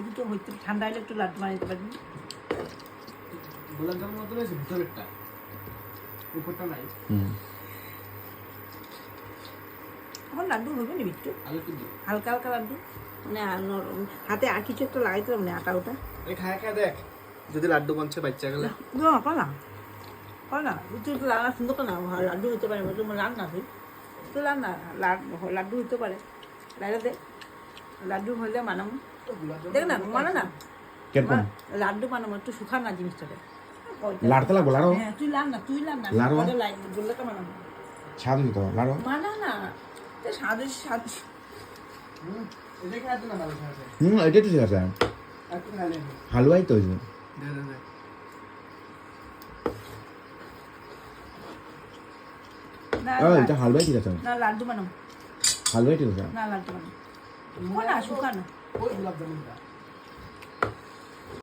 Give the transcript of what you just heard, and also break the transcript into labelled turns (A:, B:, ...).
A: দেখি তো হইতে ঠান্ডা হলে একটু লাড্ডু বানাইতে পারবি।
B: গোলাপ জামুন মতো হয়েছে ভিতরেরটা, উপরটা নাই।
A: এখন লাড্ডু হবে না একটু
B: আলু কি দিই?
A: হালকা হালকা লাড্ডু, মানে নরম হাতে আর কিছু একটা লাগাইতে হবে না, আটা ওটা
B: খায় খায় দেখ যদি লাড্ডু বনছে বাচ্চা গেলে।
A: না না তুই তো রান্না সুন্দর করে না, লাড্ডু হতে পারে, তোমার রান্না তুই তো রান্না লাড্ডু হতে পারে। লাইলে দে লাড্ডু হলে মানামো, দেখ না মানে না লাড্ডু বানাবো, একটু শুখা না জিনিসটাকে
C: লাড়তে লাগবো লাড়ো।
A: হ্যাঁ তুই লান না
C: লাড়ো
A: গোল্লাটা বানাবো
C: ছাদ দিতে হবে লাড়ো।
A: মানা না সাদে সাদ
B: এটা খায় তো না ভালো খায়।
C: এটাই তো ঠিক আছে,
B: একটু খাইলে
C: হালুয়াই তো হয়েছে।
B: দে দে দে।
A: না
C: এটা হালুয়াই ঠিক আছে,
A: না লাড্ডু বানাবো,
C: হালুয়াই ঠিক আছে।
A: না লাড্ডু বানাবো না শুকা না।
B: ওই গোলাপ জামুনটা